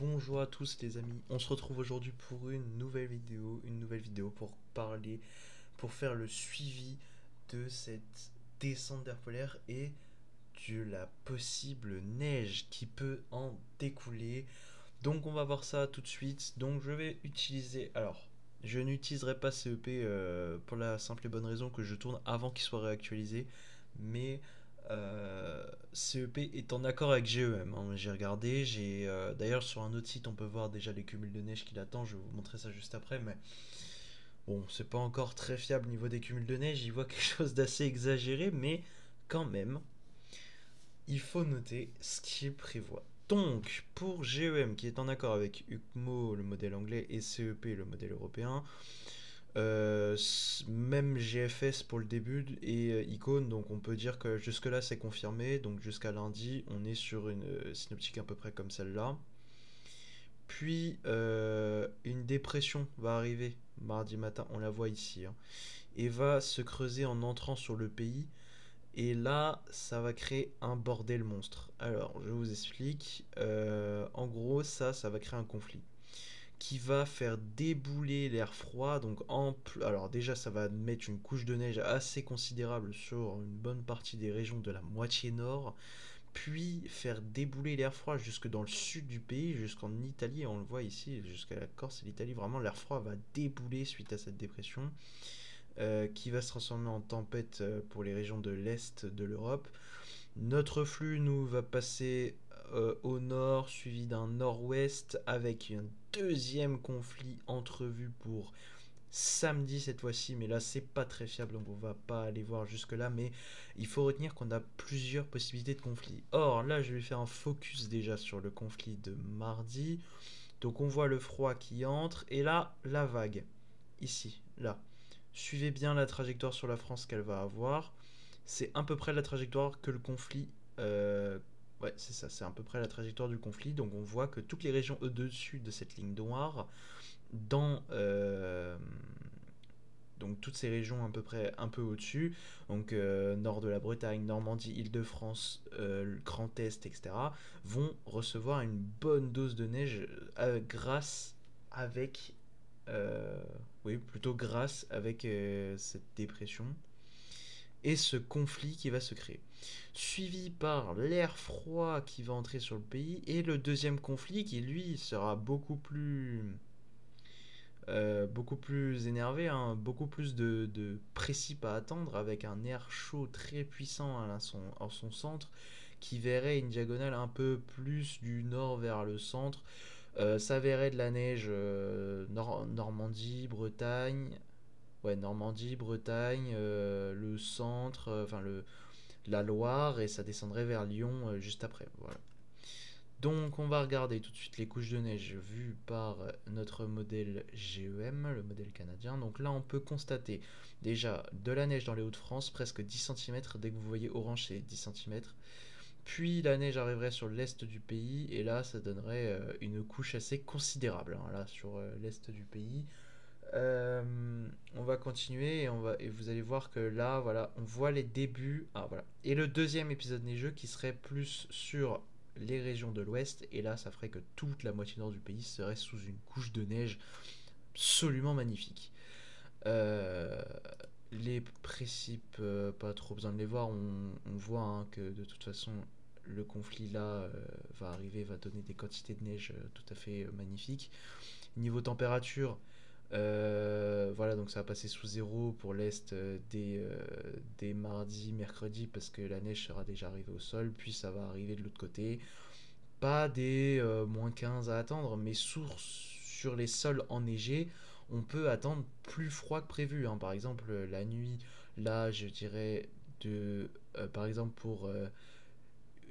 Bonjour à tous les amis, on se retrouve aujourd'hui pour une nouvelle vidéo pour faire le suivi de cette descente d'air polaire et de la possible neige qui peut en découler. Donc on va voir ça tout de suite. Donc je vais utiliser, alors je n'utiliserai pas CEP pour la simple et bonne raison que je tourne avant qu'il soit réactualisé, mais CEP est en accord avec GEM, hein. J'ai regardé, d'ailleurs sur un autre site on peut voir déjà les cumuls de neige qu'il attend, je vais vous montrer ça juste après, mais bon, c'est pas encore très fiable au niveau des cumuls de neige, il voit quelque chose d'assez exagéré, mais quand même, il faut noter ce qu'il prévoit. Donc, pour GEM, qui est en accord avec UCMO, le modèle anglais, et CEP, le modèle européen, même GFS pour le début et Icône, donc on peut dire que jusque-là c'est confirmé, donc jusqu'à lundi, on est sur une synoptique à peu près comme celle-là. Puis, une dépression va arriver mardi matin, on la voit ici, hein, et va se creuser en entrant sur le pays. Et là, ça va créer un bordel monstre. Alors, je vous explique. En gros, ça va créer un conflit qui va faire débouler l'air froid. Donc, alors déjà, ça va mettre une couche de neige assez considérable sur une bonne partie des régions de la moitié nord, puis faire débouler l'air froid jusque dans le sud du pays, jusqu'en Italie. On le voit ici, jusqu'à la Corse et l'Italie. Vraiment, l'air froid va débouler suite à cette dépression qui va se transformer en tempête pour les régions de l'Est de l'Europe. Notre flux nous va passer au nord, suivi d'un nord-ouest, avec un deuxième conflit entrevu pour samedi cette fois-ci, mais là c'est pas très fiable, donc on va pas aller voir jusque là, mais il faut retenir qu'on a plusieurs possibilités de conflit. Or là je vais faire un focus déjà sur le conflit de mardi, donc on voit le froid qui entre, et là la vague, ici, là. Suivez bien la trajectoire sur la France qu'elle va avoir. C'est à peu près la trajectoire que le conflit. Ouais, c'est ça, c'est à peu près la trajectoire du conflit. Donc on voit que toutes les régions au-dessus de cette ligne noire, dans. Donc toutes ces régions à peu près un peu au-dessus, donc nord de la Bretagne, Normandie, Île-de-France, Grand Est, etc., vont recevoir une bonne dose de neige grâce avec oui, plutôt grâce avec cette dépression et ce conflit qui va se créer. Suivi par l'air froid qui va entrer sur le pays et le deuxième conflit qui lui sera beaucoup plus énervé, hein, beaucoup plus de précipes à attendre avec un air chaud très puissant en son centre qui verrait une diagonale un peu plus du nord vers le centre. Ça verrait de la neige Normandie, Bretagne, ouais, Normandie, Bretagne, le centre, la Loire, et ça descendrait vers Lyon juste après. Voilà. Donc on va regarder tout de suite les couches de neige vues par notre modèle GEM, le modèle canadien. Donc là on peut constater déjà de la neige dans les Hauts-de-France, presque 10 cm, dès que vous voyez orange c'est 10 cm. Puis la neige arriverait sur l'est du pays et là ça donnerait une couche assez considérable, hein, là sur l'est du pays. Euh, on va continuer et vous allez voir que là voilà on voit les débuts. Ah voilà. Et le deuxième épisode neigeux qui serait plus sur les régions de l'ouest et là ça ferait que toute la moitié nord du pays serait sous une couche de neige absolument magnifique. Euh, les principes, pas trop besoin de les voir, on voit hein, que de toute façon le conflit là va arriver, va donner des quantités de neige tout à fait magnifiques. Niveau température, voilà, donc ça va passer sous zéro pour l'Est dès mardi, mercredi, parce que la neige sera déjà arrivée au sol, puis ça va arriver de l'autre côté. Pas des moins 15 à attendre, mais sur les sols enneigés, on peut attendre plus froid que prévu, hein. Par exemple, la nuit, là, je dirais, par exemple, pour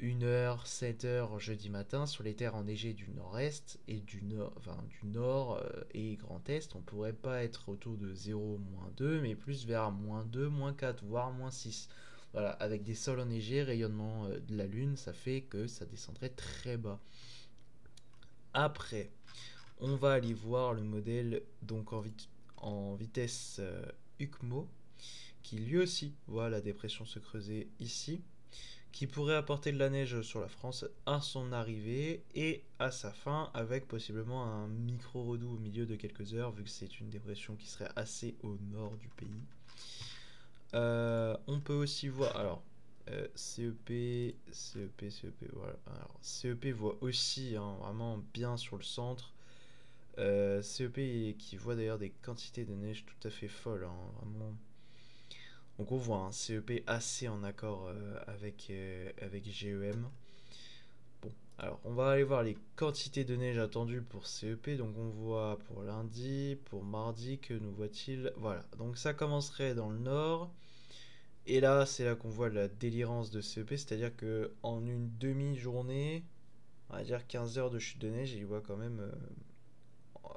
1 heure, 7 heures jeudi matin, sur les terres enneigées du nord-est et du nord et grand est, on pourrait pas être autour de 0, -2, mais plus vers -2, -4, voire -6. Voilà, avec des sols enneigés, rayonnement de la lune, ça fait que ça descendrait très bas. Après, on va aller voir le modèle donc en vitesse UCMO, qui lui aussi voit la dépression se creuser ici, qui pourrait apporter de la neige sur la France à son arrivée et à sa fin, avec possiblement un micro-redout au milieu de quelques heures, vu que c'est une dépression qui serait assez au nord du pays. On peut aussi voir, alors, CEP, voilà. Alors, CEP voit aussi hein, vraiment bien sur le centre. CEP qui voit d'ailleurs des quantités de neige tout à fait folles, hein, vraiment. Donc on voit un CEP assez en accord avec GEM. Bon, alors on va aller voir les quantités de neige attendues pour CEP. Donc on voit pour lundi, pour mardi, que nous voit-il? Voilà, donc ça commencerait dans le nord. Et là, c'est là qu'on voit la délirance de CEP, c'est-à-dire que en une demi-journée, on va dire 15 heures de chute de neige, il voit quand même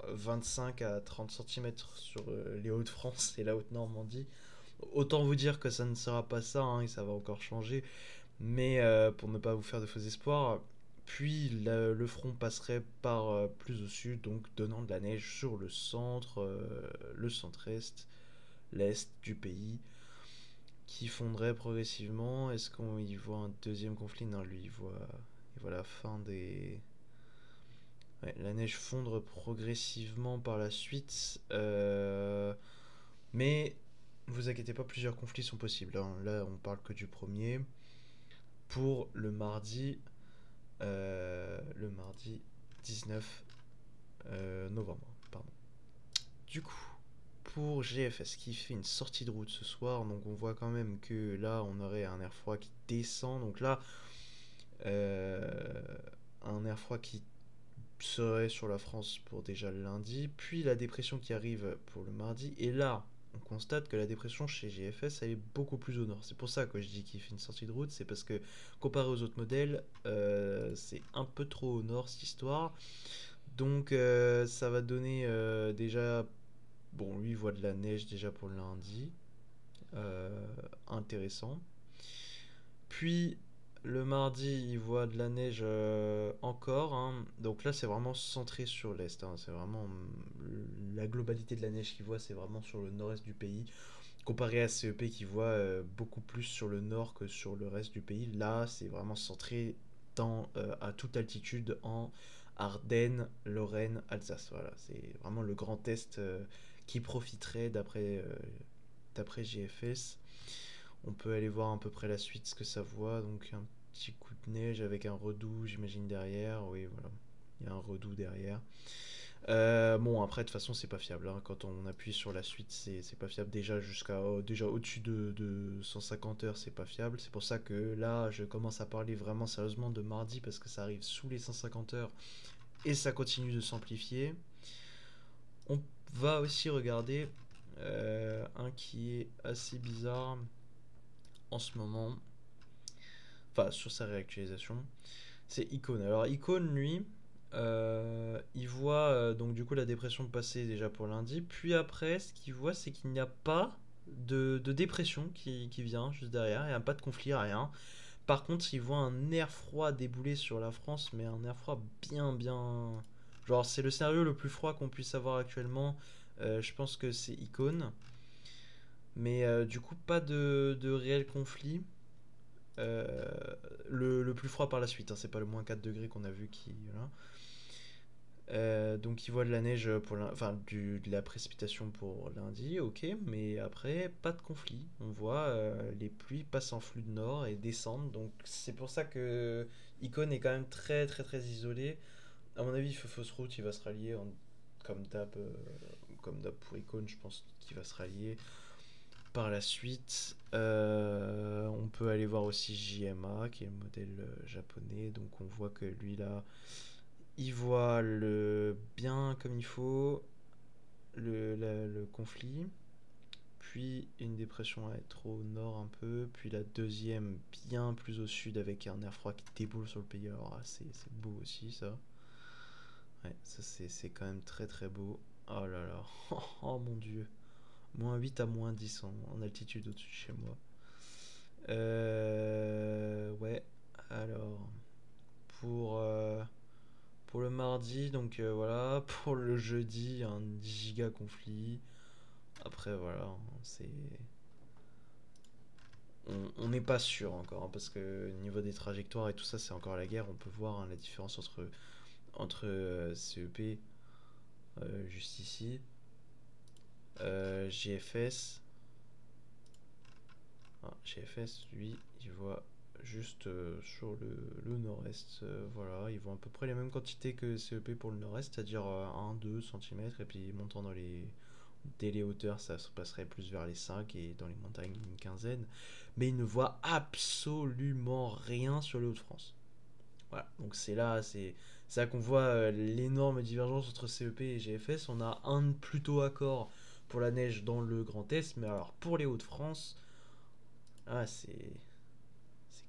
25 à 30 cm sur les Hauts-de-France et la Haute-Normandie. Autant vous dire que ça ne sera pas ça, hein, et ça va encore changer. Mais pour ne pas vous faire de faux espoirs, puis le front passerait par plus au sud, donc donnant de la neige sur le centre-est, l'est du pays, qui fondrait progressivement. Est-ce qu'on y voit un deuxième conflit? Non, lui, il voit la fin des... Ouais, la neige fondre progressivement par la suite. Mais vous inquiétez pas, plusieurs conflits sont possibles, hein. Là, on parle que du premier. Pour le mardi 19 novembre. Pardon. Du coup, pour GFS qui fait une sortie de route ce soir, donc on voit quand même que là, on aurait un air froid qui descend. Donc là, un air froid qui serait sur la France pour déjà le lundi, puis la dépression qui arrive pour le mardi, et là on constate que la dépression chez GFS elle est beaucoup plus au nord. C'est pour ça que je dis qu'il fait une sortie de route, c'est parce que comparé aux autres modèles, c'est un peu trop au nord cette histoire. Donc ça va donner déjà, bon lui il voit de la neige déjà pour le lundi, intéressant. Puis le mardi, il voit de la neige encore, hein. Donc là, c'est vraiment centré sur l'est, hein. C'est vraiment la globalité de la neige qu'il voit, c'est vraiment sur le nord-est du pays. Comparé à CEP qui voit beaucoup plus sur le nord que sur le reste du pays. Là, c'est vraiment centré à toute altitude en Ardennes, Lorraine, Alsace. Voilà, c'est vraiment le grand est qui profiterait d'après GFS. On peut aller voir à peu près la suite, ce que ça voit. Donc un petit coup de neige avec un redout, j'imagine, derrière. Oui, voilà. Il y a un redout derrière. Bon, après, de toute façon, c'est pas fiable, hein. Quand on appuie sur la suite, c'est pas fiable. Déjà au-dessus de 150 heures, c'est pas fiable. C'est pour ça que là, je commence à parler vraiment sérieusement de mardi parce que ça arrive sous les 150 heures et ça continue de s'amplifier. On va aussi regarder un qui est assez bizarre en ce moment, enfin sur sa réactualisation, c'est Icon. Alors Icon, lui, il voit donc du coup la dépression passer déjà pour lundi, puis après ce qu'il voit c'est qu'il n'y a pas de dépression qui vient juste derrière, il n'y a pas de conflit, rien. Par contre il voit un air froid débouler sur la France, mais un air froid bien... Genre c'est le scénario le plus froid qu'on puisse avoir actuellement. Je pense que c'est Icon. Mais du coup pas de réel conflit. Euh, le plus froid par la suite, hein, c'est pas le moins 4 degrés qu'on a vu qui. Voilà. Donc il voit de la neige enfin de la précipitation pour lundi, ok, mais après pas de conflit. On voit les pluies passent en flux de nord et descendent, donc c'est pour ça que Icon est quand même très isolé. À mon avis, fausse route, il va se rallier comme d'hab pour Icon, je pense qu'il va se rallier. Par la suite, on peut aller voir aussi JMA, qui est le modèle japonais. Donc on voit que lui là, il voit bien comme il faut le conflit. Puis une dépression à être au nord un peu. Puis la deuxième bien plus au sud avec un air froid qui déboule sur le pays. Alors c'est beau aussi ça. Ouais, ça c'est quand même très beau. Oh là là, oh mon dieu. -8 à -10 en altitude au-dessus de chez moi. Ouais, alors, pour, euh, pour le mardi, donc voilà, pour le jeudi, un giga conflit. Après, voilà, on n'est pas sûr encore, hein, parce que au niveau des trajectoires et tout ça, c'est encore la guerre. On peut voir, hein, la différence entre CEP, juste ici, GFS. Ah, GFS, lui, il voit juste sur le nord-est. Voilà, ils voient à peu près les mêmes quantités que CEP pour le nord-est, c'est-à-dire 1-2 cm, et puis montant dès les hauteurs, ça se passerait plus vers les 5, et dans les montagnes, une quinzaine. Mais ils ne voient absolument rien sur les Hauts-de-France. Voilà, donc c'est là qu'on voit l'énorme divergence entre CEP et GFS. On a un plutôt accord pour la neige dans le Grand Est, mais alors pour les Hauts-de-France, ah, c'est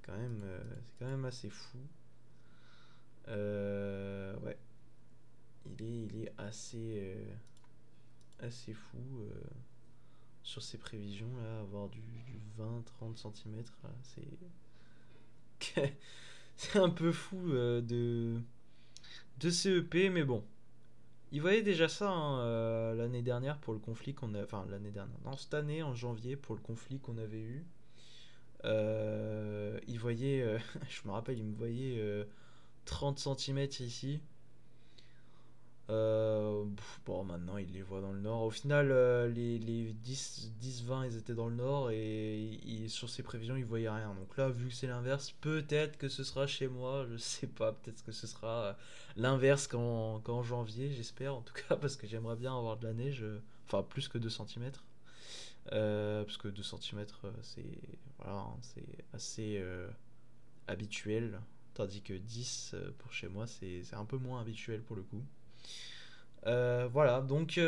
quand même assez fou. Ouais, il est assez fou sur ces prévisions là, avoir du 20-30 cm, c'est c'est un peu fou de CEP, mais bon. Il voyait déjà ça, hein, l'année dernière pour le conflit qu'on a, enfin l'année dernière, non, cette année en janvier pour le conflit qu'on avait eu. Il voyait, je me rappelle, il me voyait 30 cm ici. Bon, maintenant il les voit dans le nord. Au final, les 10-20 ils étaient dans le nord, et sur ses prévisions ils voyaient rien. Donc là, vu que c'est l'inverse, peut-être que ce sera chez moi, je sais pas. Peut-être que ce sera l'inverse qu'en janvier, j'espère en tout cas, parce que j'aimerais bien avoir de la neige, enfin plus que 2 cm. Parce que 2 cm, c'est voilà, hein, c'est assez habituel. Tandis que 10 pour chez moi, c'est un peu moins habituel pour le coup. Voilà, donc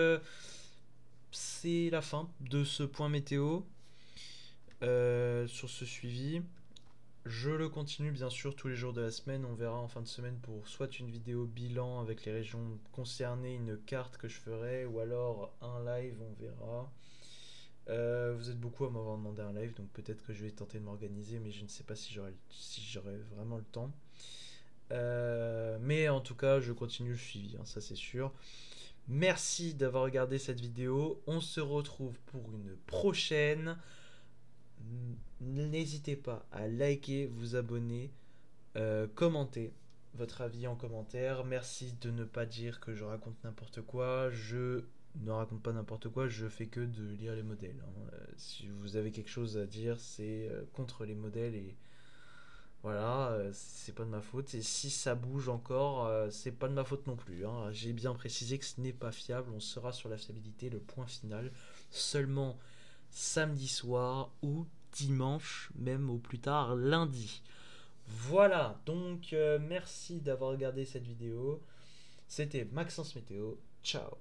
c'est la fin de ce point météo sur ce suivi. Je le continue bien sûr tous les jours de la semaine. On verra en fin de semaine pour soit une vidéo bilan avec les régions concernées, une carte que je ferai, ou alors un live, on verra. Vous êtes beaucoup à m'avoir demandé un live, donc peut-être que je vais tenter de m'organiser, mais je ne sais pas si j'aurai vraiment le temps. Mais en tout cas, je continue le suivi, hein, ça c'est sûr. Merci d'avoir regardé cette vidéo. On se retrouve pour une prochaine. N'hésitez pas à liker, vous abonner, commenter votre avis en commentaire. Merci de ne pas dire que je raconte n'importe quoi. Je ne raconte pas n'importe quoi, je fais que de lire les modèles, hein. Si vous avez quelque chose à dire, c'est contre les modèles, et voilà, c'est pas de ma faute. Et si ça bouge encore, c'est pas de ma faute non plus, hein. J'ai bien précisé que ce n'est pas fiable. On sera sur la fiabilité, le point final, seulement samedi soir ou dimanche, même au plus tard lundi. Voilà, donc merci d'avoir regardé cette vidéo. C'était Maxence Météo. Ciao.